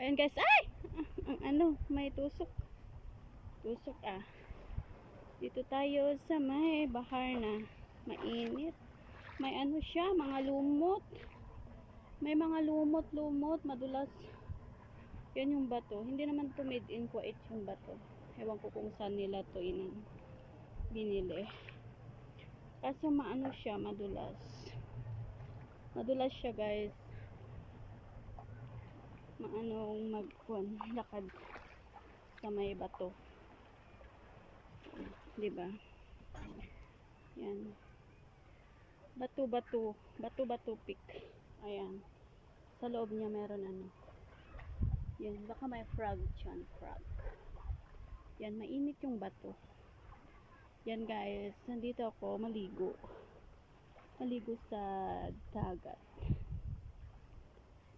Ayan guys, ay! Ang ano, may tusok. Tusok ah. Dito tayo sa may bahar na. Mainit. May ano siya, mga lumot. May mga lumot-lumot, madulas. Yan yung bato. Hindi naman to made in Kuwait yung bato. Ewan ko kung saan nila to binili. Kaso maano siya, madulas. Madulas siya guys. Maanong lakad sa may bato. Diba? Yan. Bato-bato. Bato-bato peak. Ayan. Sa loob niya meron ano. Yan. Baka may frog dyan. Frog. Yan. Mainit yung bato. Yan guys. Nandito ako maligo. Maligo sa dagat.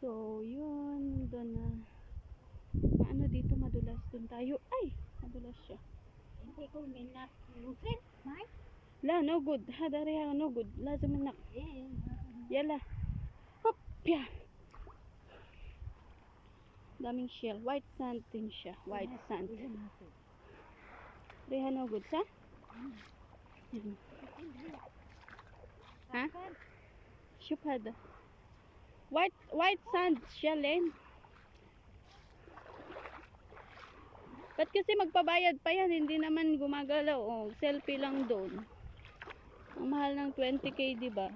So, yun. Doon na. Maano dito madulas. Doon tayo. Ay! Madulas siya. Hindi ko minak. Lufin, Mike? La, no good. Hadari ha, no good. La, zuminak. Yala. Hop! Pya! Daming shell. White sand din siya. White sand. Reha no good sa? Ha? Shupad. White sand siya, Len. Ba't kasi magpabayad pa yan? Hindi naman gumagalaw. Oh, selfie lang doon. Ang mahal ng 20k, diba?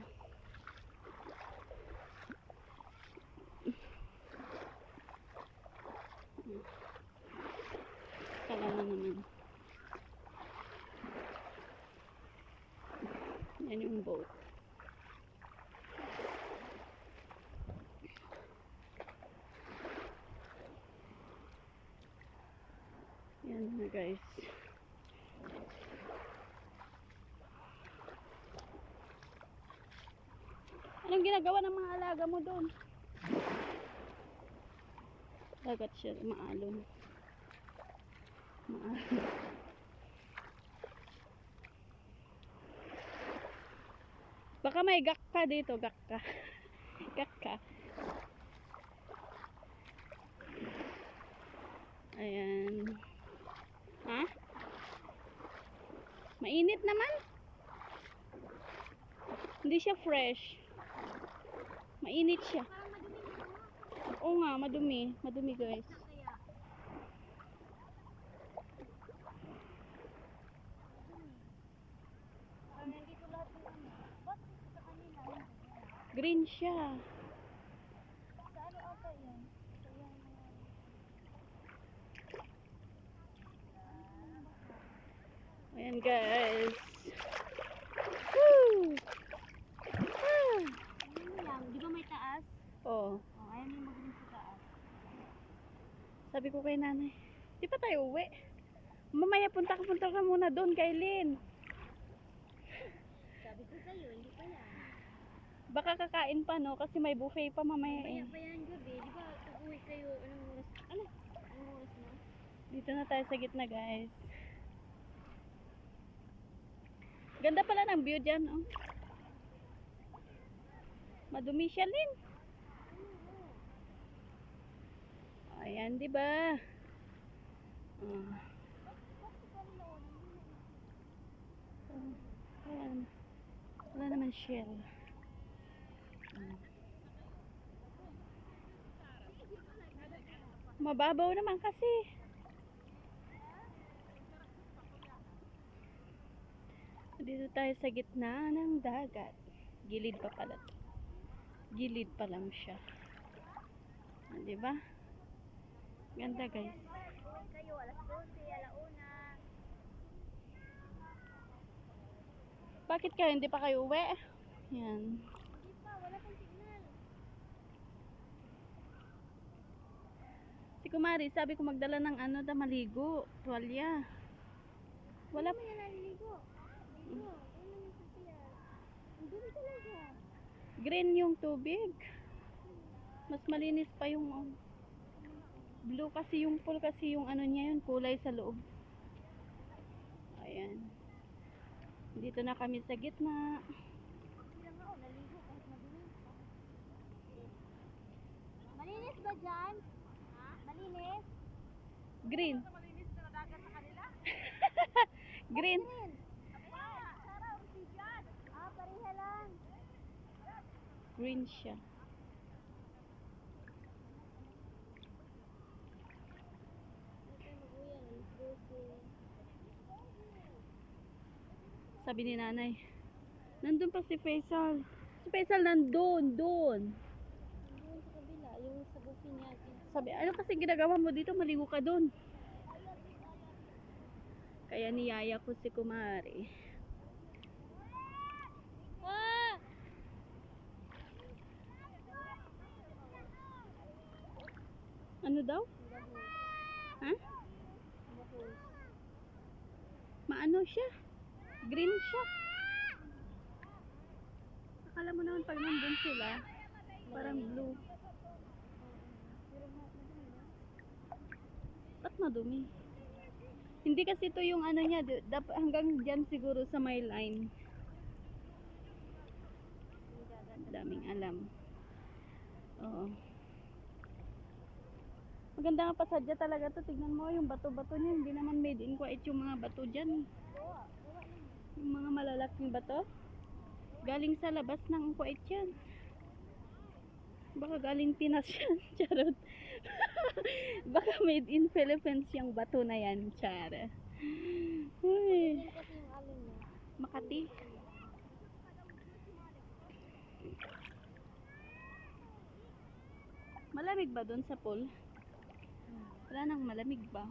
Kala mo naman. Yan yung boat. Yan na guys. Anong ginagawa ng mga alaga mo doon? Dagat siya, maalon. Maalon. Baka may gakka dito, gakka. Gakka. Ayan. Ha? Mainit naman. Hindi siya fresh. Mainit siya. Oo nga, madumi. Madumi guys. Green siya. Ayan guys. Woo! Di ba may taas? Oh. Ayaw mo mag-rin sa taas. Sabi ko kay nanay, di pa tayo uwi? Mamaya punta ka muna doon kay Lynn. Sabi ko sa'yo, hindi pa yan. Baka kakain pa no, kasi may buffet pa mamaya eh. Mamaya pa yan gabi, di ba? Uuwi kayo, anong oras? Anong oras na? Dito na tayo sa gitna guys. Ganda pala ng view dyan oh. Madumi siya Lynn. Ayan, di ba? Wala naman shell. Mababaw naman kasi. Dito tayo sa gitna ng dagat. Gilid pa pala. Gilid pa lang siya. Di ba? Ganda guys. Kayo, alas 12, alauna. Bakit kayo hindi pa kayo uwi? Yan. Hindi pa, wala pang signal. Si Kumari, sabi ko magdala ng ano na maligo. Tuwalya. Wala pa. Hindi mo yan naliligo. Ligo. Ano yung sasiyal? Ang dumi talaga. Green yung tubig. Mas malinis pa yung blue kasi yung pool kasi yung ano niya yun, kulay sa loob. Ayan. Dito na kami sa gitna. Hindi lang ako, naligo kahit madumi. Malinis ba dyan? Ha? Malinis? Green. Green. Ah, pareha lang. Green siya. Ito maguyan, ang fruity. Sabi ni nanay, nandun pa si Faisal. Si Faisal nandun, doon. Doon sa kabila, yung sa buffet niya. Sabi, ano kasi ginagawa mo dito? Maligo ka doon. Kaya niyaya ko si Kumari. Ah! Ano daw? Ha? Maano siya? Green siya. Akala mo naman pag nandun sila, parang blue. Ba't madumi? Hindi kasi ito yung ano niya, hanggang dyan siguro sa my line. Daming alam. Oo. Maganda nga pasadya talaga to. Tignan mo yung bato-bato niya. Hindi naman made in Kuwait yung mga bato dyan. Yung mga malalaking bato. Galing sa labas ng Kuwait yan. Baka galing Pinas yan. Charot. Baka made in Philippines yung bato na yan. Chara. Uy. Yan kasi yung alin na. Makati. Malamig ba doon sa pool? Wala nang malamig ba?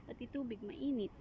Pati tubig mainit.